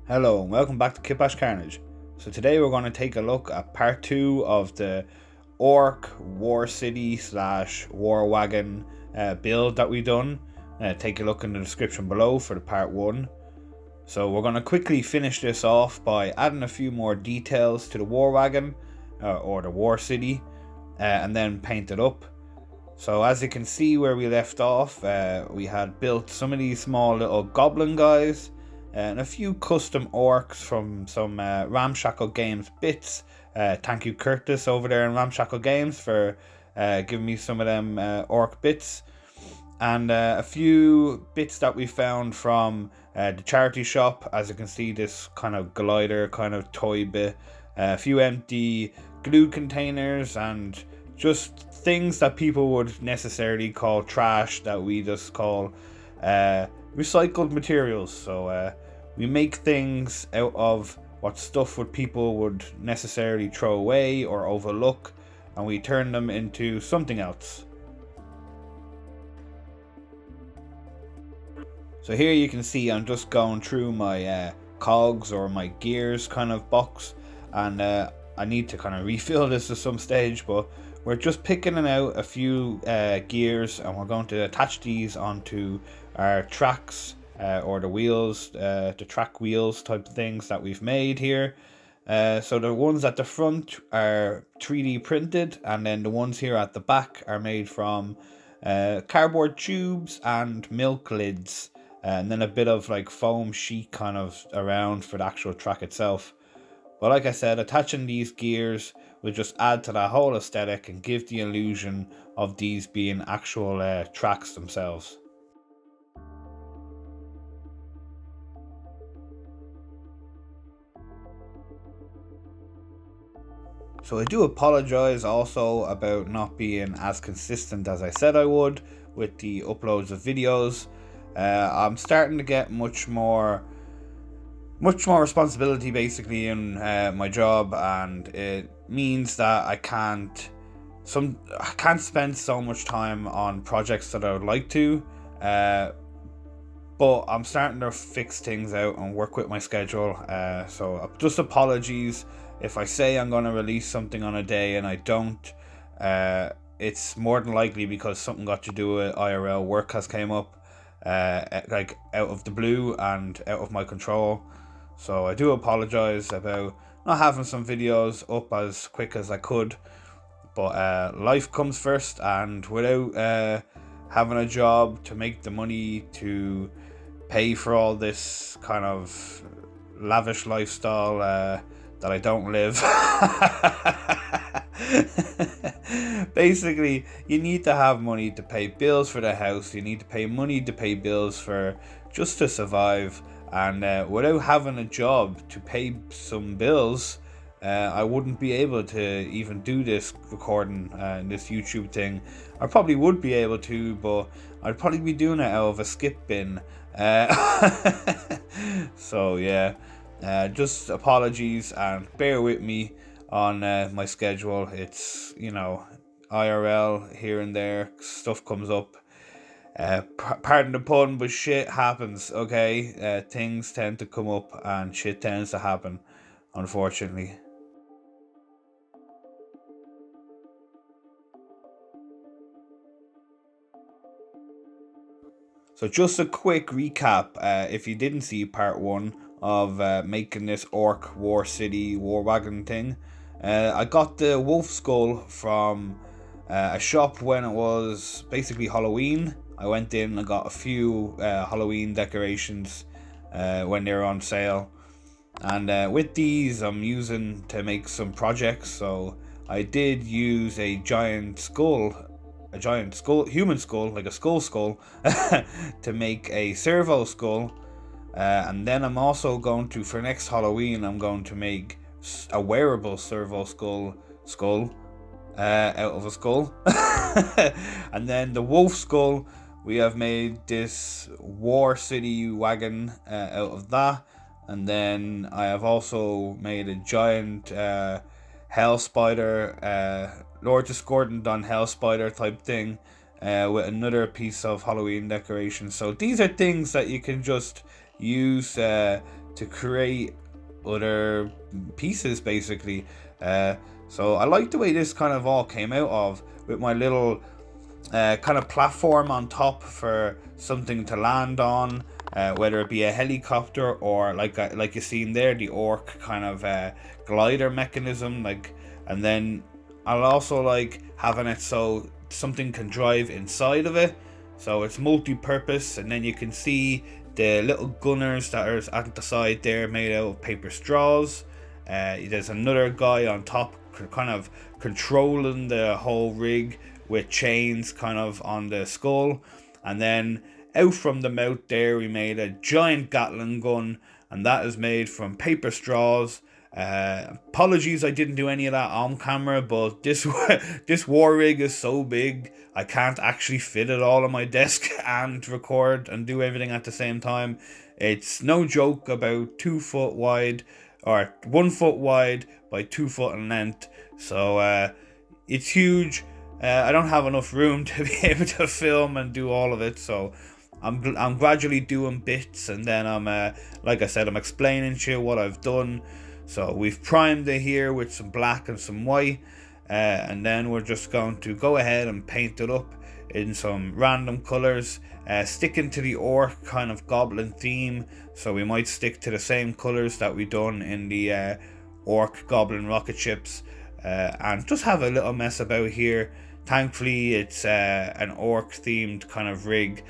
Hello and welcome back to KitbashCarnage. So today we're going to take a look at part 2 of the Ork War-City / War Wagon build that we've done. Take a look in the description below for the part 1. So we're going to quickly finish this off by adding a few more details to the War Wagon or the War-City and then paint it up. So as you can see where we left off, we had built some of these small little goblin guys and a few custom orcs from some Ramshackle Games bits. Thank you Curtis over there in Ramshackle Games for giving me some of them orc bits. And a few bits that we found from the charity shop. As you can see, this kind of glider kind of toy bit. A few empty glue containers and just things that people would necessarily call trash that we just call recycled materials. So we make things out of what stuff would people would necessarily throw away or overlook, and we turn them into something else. So here you can see I'm just going through my cogs or my gears kind of box, and I need to kind of refill this at some stage, but we're just picking out a few gears and we're going to attach these onto our tracks or the wheels, the track wheels type things that we've made here. So the ones at the front are 3D printed, and then the ones here at the back are made from cardboard tubes and milk lids, and then a bit of like foam sheet kind of around for the actual track itself. But like I said, attaching these gears will just add to that whole aesthetic and give the illusion of these being actual tracks themselves. So I do apologise also about not being as consistent as I said I would with the uploads of videos. I'm starting to get much more responsibility basically in my job, and it means that I can't spend so much time on projects that I would like to. But I'm starting to fix things out and work with my schedule. So just apologies if I say I'm going to release something on a day and I don't. It's more than likely because something got to do with IRL work has came up, like out of the blue and out of my control. So I do apologize about not having some videos up as quick as I could. But life comes first, and without having a job to make the money to pay for all this kind of lavish lifestyle that I don't live. Basically, you need to have money to pay bills for the house. You need to pay money to pay bills for just to survive. And without having a job to pay some bills, I wouldn't be able to even do this recording, this YouTube thing. I probably would be able to, but I'd probably be doing it out of a skip bin. So yeah, just apologies and bear with me on my schedule. It's, you know, IRL here and there, stuff comes up. Pardon the pun, but shit happens, okay? Things tend to come up and shit tends to happen, unfortunately. So just a quick recap, if you didn't see part 1 of making this Ork War-City War Wagon thing, I got the wolf skull from a shop when it was basically Halloween. I went in and got a few Halloween decorations when they were on sale. And with these I'm using to make some projects. So I did use a giant skull, human skull, like a skull to make a servo skull. And then I'm also going to, for next Halloween, I'm going to make a wearable servo skull out of a skull. And then the wolf skull, we have made this War-City wagon out of that. And then I have also made a giant hell spider, Lord Discordant on hell spider type thing, with another piece of Halloween decoration. So these are things that you can just use to create other pieces, basically. So I like the way this kind of all came out of, with my little kind of platform on top for something to land on, whether it be a helicopter or like you seen there, the ork kind of glider mechanism, and then I'll also like having it so something can drive inside of it, so it's multi-purpose. And then you can see the little gunners that are at the side there, made out of paper straws. There's another guy on top kind of controlling the whole rig with chains kind of on the skull. And then out from the mouth there, we made a giant Gatling gun, and that is made from paper straws. Apologies I didn't do any of that on camera, but this war rig is so big I can't actually fit it all on my desk and record and do everything at the same time. It's no joke, about 2 foot wide, or 1 foot wide by 2 foot in length, so it's huge. I don't have enough room to be able to film and do all of it, so I'm gradually doing bits, and then I'm like I said, I'm explaining to you what I've done. So we've primed it here with some black and some white, and then we're just going to go ahead and paint it up in some random colors, sticking to the ork kind of goblin theme. So we might stick to the same colors that we done in the ork goblin rocket ships, and just have a little mess about here. Thankfully it's an ork themed kind of rig,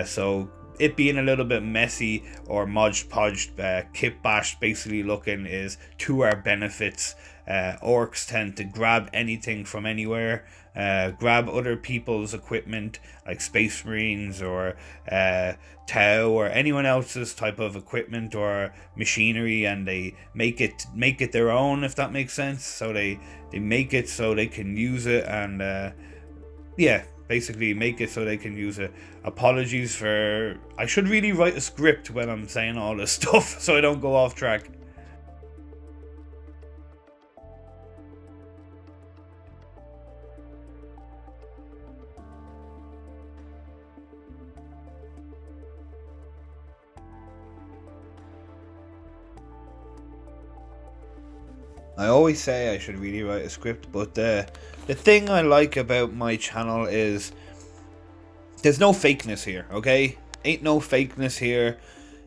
so it being a little bit messy or modge-podged, Kitbash basically looking, is to our benefits. Orks tend to grab anything from anywhere, grab other people's equipment like Space Marines or Tau or anyone else's type of equipment or machinery, and they make it their own, if that makes sense. So they make it so they can use it, and basically make it so they can use it. Apologies for, I should really write a script when I'm saying all this stuff so I don't go off track. I always say I should really write a script, but the thing I like about my channel is there's no fakeness here, okay? Ain't no fakeness here.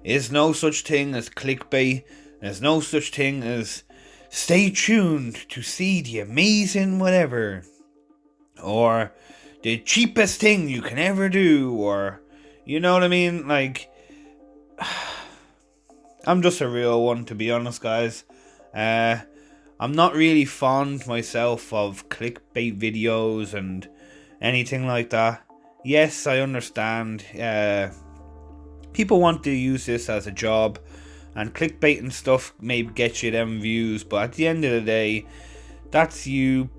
There's no such thing as clickbait. There's no such thing as stay tuned to see the amazing whatever, or the cheapest thing you can ever do, or you know what I mean? Like, I'm just a real one, to be honest, guys. I'm not really fond myself of clickbait videos and anything like that. Yes, I understand. People want to use this as a job, and clickbait and stuff maybe get you them views, but at the end of the day, that's you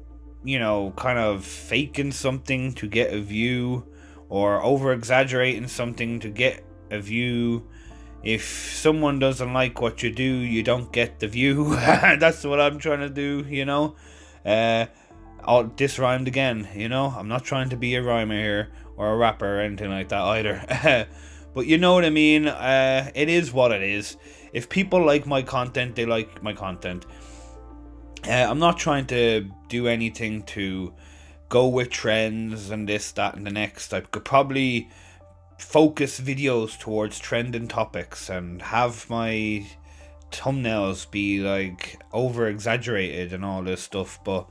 know, kind of faking something to get a view, or over-exaggerating something to get a view. If someone doesn't like what you do, you don't get the view. That's what I'm trying to do, you know. This rhymed again, you know. I'm not trying to be a rhymer here, or a rapper or anything like that either. But you know what I mean. It is what it is. If people like my content, they like my content. I'm not trying to do anything to go with trends and this, that, and the next. I could probably focus videos towards trending topics and have my thumbnails be like over exaggerated and all this stuff, but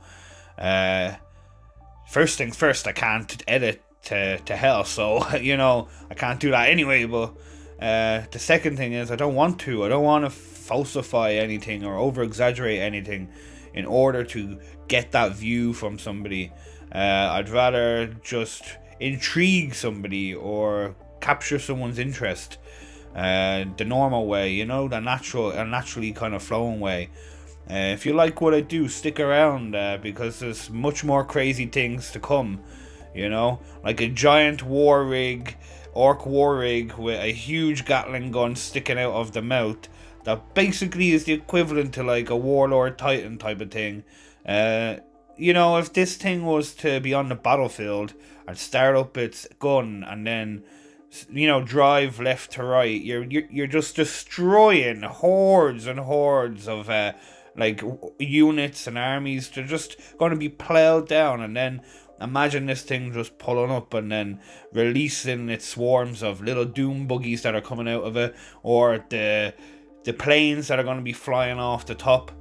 first things first, I can't edit to hell, so you know, I can't do that anyway. But the second thing is, I don't want to falsify anything or over exaggerate anything in order to get that view from somebody. I'd rather just intrigue somebody or capture someone's interest the normal way, you know, the naturally kind of flowing way. If you like what I do, stick around, because there's much more crazy things to come, you know, like a giant ork war rig with a huge Gatling gun sticking out of the mouth that basically is the equivalent to like a Warlord Titan type of thing. You know, if this thing was to be on the battlefield and start up its gun and then drive left to right. You're just destroying hordes and hordes of units and armies. They're just going to be plowed down, and then imagine this thing just pulling up and then releasing its swarms of little doom buggies that are coming out of it, or the planes that are going to be flying off the top.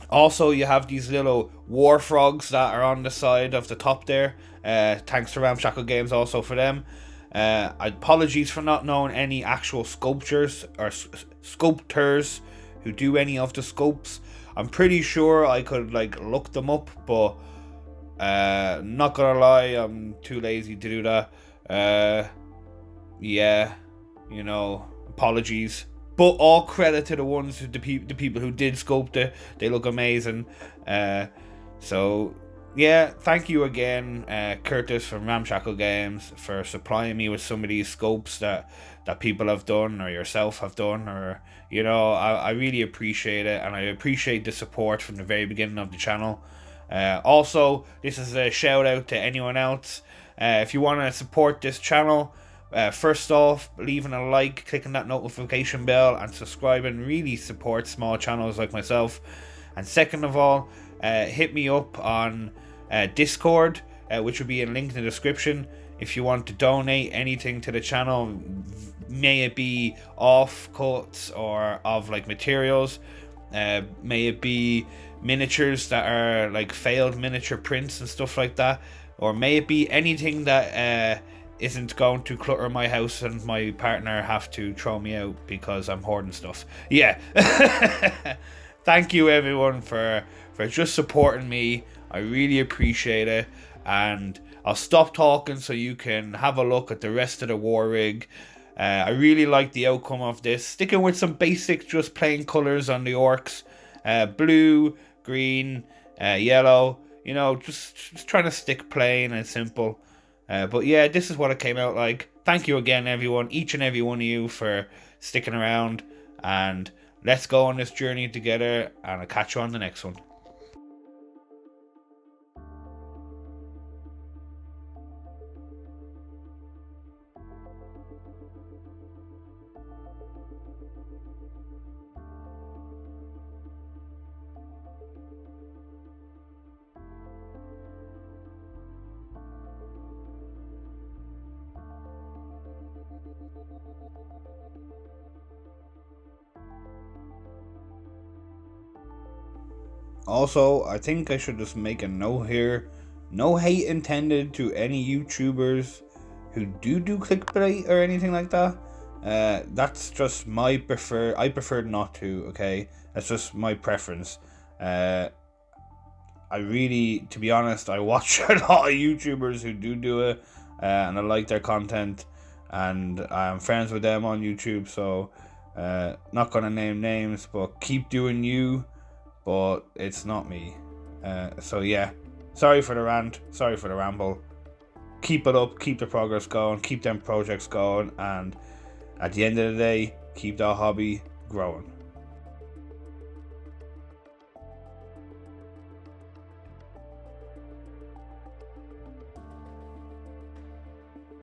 Also, you have these little war frogs that are on the side of the top there. Thanks to Ramshackle Games also for them. Apologies for not knowing any actual sculptures or sculptors who do any of the sculpts. I'm pretty sure I could look them up, but not gonna lie, I'm too lazy to do that. Apologies. But all credit to the ones the people who did sculpt it. They look amazing. So yeah, thank you again, Curtis from Ramshackle Games, for supplying me with some of these sculpts that people have done, or yourself have done, or I really appreciate it, and I appreciate the support from the very beginning of the channel. Also, this is a shout out to anyone else. If you want to support this channel, first off, leaving a like, clicking that notification bell, and subscribing really supports small channels like myself. And second of all, hit me up on Discord, which will be a link in the description, if you want to donate anything to the channel, may it be offcuts or of materials, may it be miniatures that are failed miniature prints and stuff like that, or may it be anything that isn't going to clutter my house and my partner have to throw me out because I'm hoarding stuff. Yeah. Thank you everyone for just supporting me. I really appreciate it, and I'll stop talking so you can have a look at the rest of the war rig. I really like the outcome of this, sticking with some basic just plain colours on the orcs, blue, green, yellow, just trying to stick plain and simple. But yeah, this is what it came out like. Thank you again everyone, each and every one of you, for sticking around, and let's go on this journey together, and I'll catch you on the next one. Also, I think I should just make a note here. No hate intended to any YouTubers who do clickbait or anything like that. That's just my I prefer not to, okay? That's just my preference. I really, to be honest, I watch a lot of YouTubers who do it, and I like their content, and I'm friends with them on YouTube, so not gonna name names, but keep doing you, but it's not me. So yeah, sorry for the rant, sorry for the ramble. Keep it up, keep the progress going, keep them projects going, and at the end of the day, keep that hobby growing.